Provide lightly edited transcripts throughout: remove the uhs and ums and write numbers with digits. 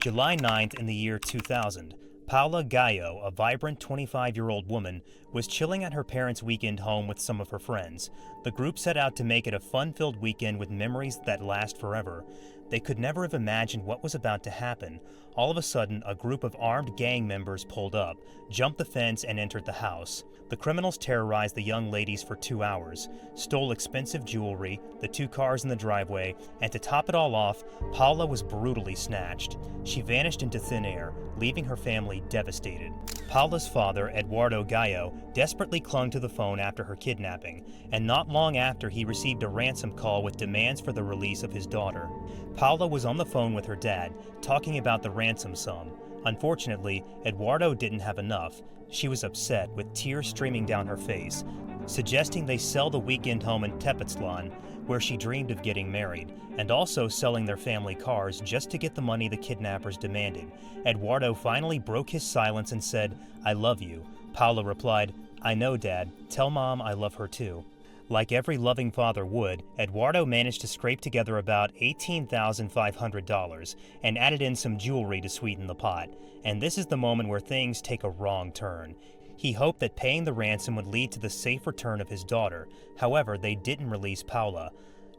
July 9th in the year 2000, Paula Gallo, a vibrant 25-year-old woman, was chilling at her parents' weekend home with some of her friends. The group set out to make it a fun-filled weekend with memories that last forever. They could never have imagined what was about to happen. All of a sudden, a group of armed gang members pulled up, jumped the fence, and entered the house. The criminals terrorized the young ladies for 2 hours, stole expensive jewelry, the 2 cars in the driveway, and to top it all off, Paula was brutally snatched. She vanished into thin air, leaving her family devastated. Paula's father, Eduardo Gallo, desperately clung to the phone after her kidnapping, and not long after he received a ransom call with demands for the release of his daughter. Paula was on the phone with her dad, talking about the ransom sum. Unfortunately, Eduardo didn't have enough. She was upset, with tears streaming down her face, suggesting they sell the weekend home in Tepoztlan, where she dreamed of getting married, and also selling their family cars just to get the money the kidnappers demanded. Eduardo finally broke his silence and said, "I love you." Paula replied, "I know, Dad. Tell Mom I love her too." Like every loving father would, Eduardo managed to scrape together about $18,500 and added in some jewelry to sweeten the pot. And this is the moment where things take a wrong turn. He hoped that paying the ransom would lead to the safe return of his daughter. However, they didn't release Paula.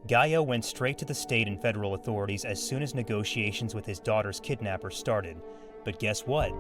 Gallo went straight to the state and federal authorities as soon as negotiations with his daughter's kidnappers started. But guess what?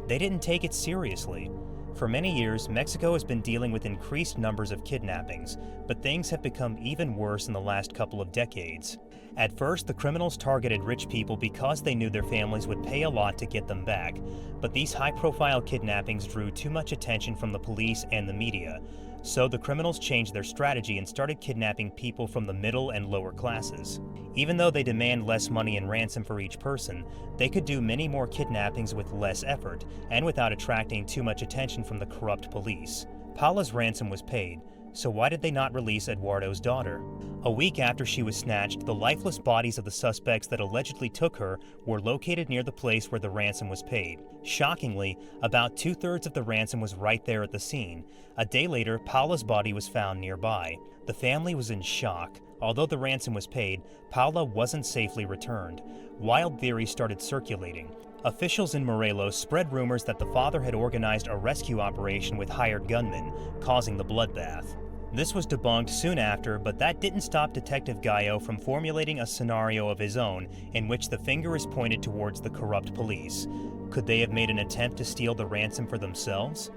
They didn't take it seriously. For many years, Mexico has been dealing with increased numbers of kidnappings, but things have become even worse in the last couple of decades. At first, the criminals targeted rich people because they knew their families would pay a lot to get them back, but these high-profile kidnappings drew too much attention from the police and the media. So the criminals changed their strategy and started kidnapping people from the middle and lower classes. Even though they demand less money in ransom for each person, they could do many more kidnappings with less effort and without attracting too much attention from the corrupt police. Paula's ransom was paid, so why did they not release Eduardo's daughter? A week after she was snatched, the lifeless bodies of the suspects that allegedly took her were located near the place where the ransom was paid. Shockingly, about 2/3 of the ransom was right there at the scene. A day later, Paula's body was found nearby. The family was in shock. Although the ransom was paid, Paula wasn't safely returned. Wild theories started circulating. Officials in Morelos spread rumors that the father had organized a rescue operation with hired gunmen, causing the bloodbath. This was debunked soon after, but that didn't stop Detective Gallo from formulating a scenario of his own in which the finger is pointed towards the corrupt police. Could they have made an attempt to steal the ransom for themselves?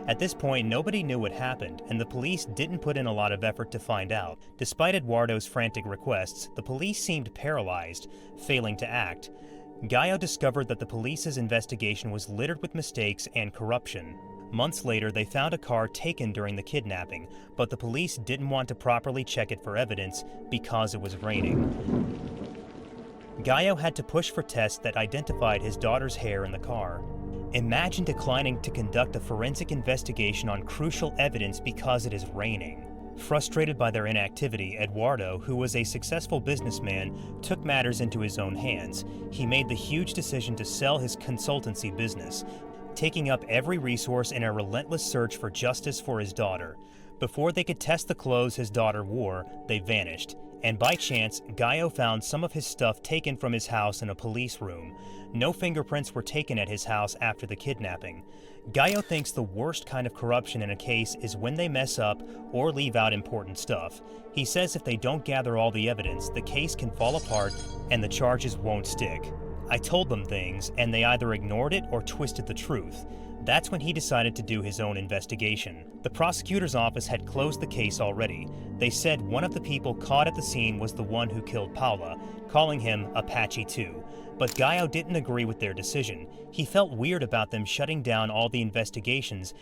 At this point, nobody knew what happened, and the police didn't put in a lot of effort to find out. Despite Eduardo's frantic requests, the police seemed paralyzed, failing to act. Gallo discovered that the police's investigation was littered with mistakes and corruption. Months later, they found a car taken during the kidnapping, but the police didn't want to properly check it for evidence because it was raining. Gallo had to push for tests that identified his daughter's hair in the car. Imagine declining to conduct a forensic investigation on crucial evidence because it is raining. Frustrated by their inactivity, Eduardo, who was a successful businessman, took matters into his own hands. He made the huge decision to sell his consultancy business, taking up every resource in a relentless search for justice for his daughter. Before they could test the clothes his daughter wore, they vanished. And by chance, Gallo found some of his stuff taken from his house in a police room. No fingerprints were taken at his house after the kidnapping. Gallo thinks the worst kind of corruption in a case is when they mess up or leave out important stuff. He says if they don't gather all the evidence, the case can fall apart and the charges won't stick. I told them things, and they either ignored it or twisted the truth. That's when he decided to do his own investigation. The prosecutor's office had closed the case already. They said one of the people caught at the scene was the one who killed Paula, calling him Apache 2. But Gallo didn't agree with their decision. He felt weird about them shutting down all the investigations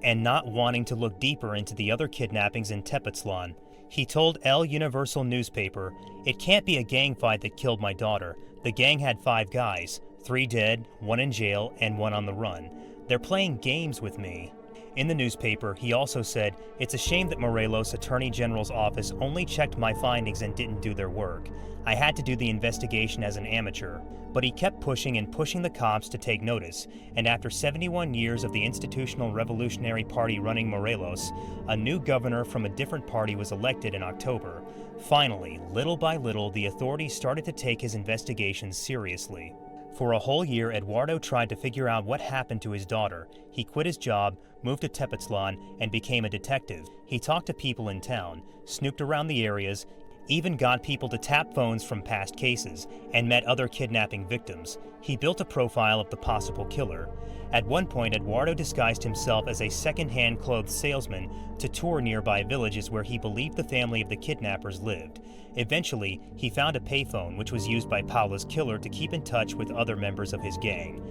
and not wanting to look deeper into the other kidnappings in Tepoztlan. He told El Universal newspaper, "It can't be a gang fight that killed my daughter. The gang had 5 guys, 3 dead, 1 in jail, and 1 on the run. They're playing games with me." In the newspaper, he also said, "It's a shame that Morelos Attorney General's office only checked my findings and didn't do their work. I had to do the investigation as an amateur." But he kept pushing and pushing the cops to take notice, and after 71 years of the Institutional Revolutionary Party running Morelos, a new governor from a different party was elected in October. Finally, little by little, the authorities started to take his investigations seriously. For a whole year, Eduardo tried to figure out what happened to his daughter. He quit his job, moved to Tepoztlan, and became a detective. He talked to people in town, snooped around the areas, even got people to tap phones from past cases, and met other kidnapping victims. He built a profile of the possible killer. At one point, Eduardo disguised himself as a second-hand clothes salesman to tour nearby villages where he believed the family of the kidnappers lived. Eventually, he found a payphone which was used by Paula's killer to keep in touch with other members of his gang.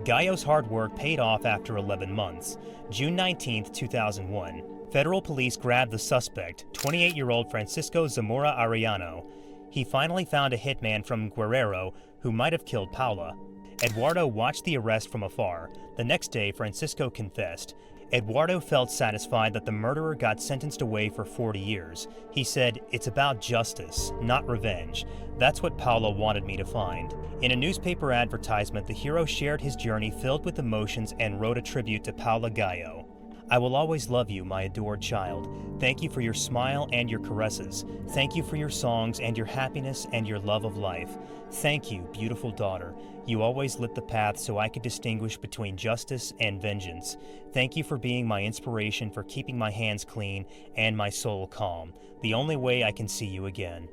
Gallo's hard work paid off after 11 months. June 19, 2001. Federal police grabbed the suspect, 28-year-old Francisco Zamora Arellano. He finally found a hitman from Guerrero who might have killed Paula. Eduardo watched the arrest from afar. The next day, Francisco confessed. Eduardo felt satisfied that the murderer got sentenced away for 40 years. He said, "It's about justice, not revenge. That's what Paula wanted me to find." In a newspaper advertisement, the hero shared his journey filled with emotions and wrote a tribute to Paula Gallo. "I will always love you, my adored child. Thank you for your smile and your caresses. Thank you for your songs and your happiness and your love of life. Thank you, beautiful daughter. You always lit the path so I could distinguish between justice and vengeance. Thank you for being my inspiration, for keeping my hands clean and my soul calm. The only way I can see you again."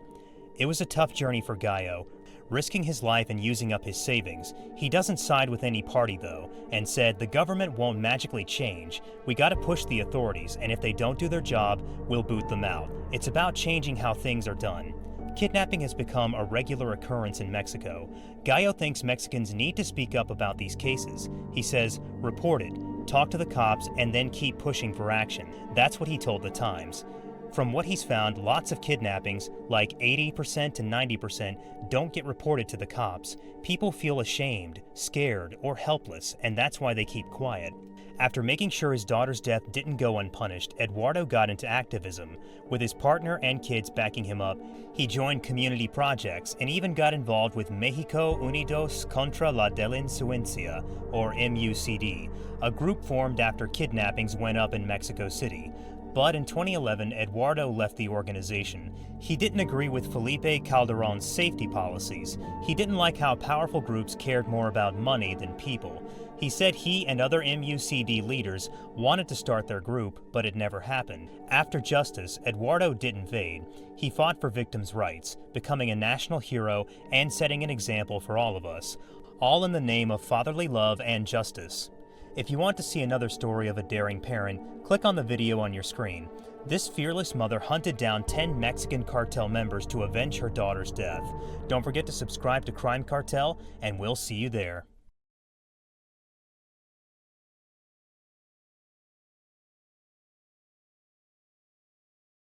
It was a tough journey for Gallo, risking his life and using up his savings. He doesn't side with any party though, and said, "The government won't magically change. We gotta push the authorities, and if they don't do their job, we'll boot them out. It's about changing how things are done." Kidnapping has become a regular occurrence in Mexico. Gallo thinks Mexicans need to speak up about these cases. He says, "Report it, talk to the cops, and then keep pushing for action." That's what he told The Times. From what he's found, lots of kidnappings, like 80% to 90%, don't get reported to the cops. People feel ashamed, scared, or helpless, and that's why they keep quiet. After making sure his daughter's death didn't go unpunished, Eduardo got into activism. With his partner and kids backing him up, he joined community projects and even got involved with Mexico Unidos contra la Delincuencia, or MUCD, a group formed after kidnappings went up in Mexico City. But in 2011, Eduardo left the organization. He didn't agree with Felipe Calderon's safety policies. He didn't like how powerful groups cared more about money than people. He said he and other MUCD leaders wanted to start their group, but it never happened. After justice, Eduardo didn't fade. He fought for victims' rights, becoming a national hero and setting an example for all of us, all in the name of fatherly love and justice. If you want to see another story of a daring parent, click on the video on your screen. This fearless mother hunted down 10 Mexican cartel members to avenge her daughter's death. Don't forget to subscribe to Crime Cartel, and we'll see you there.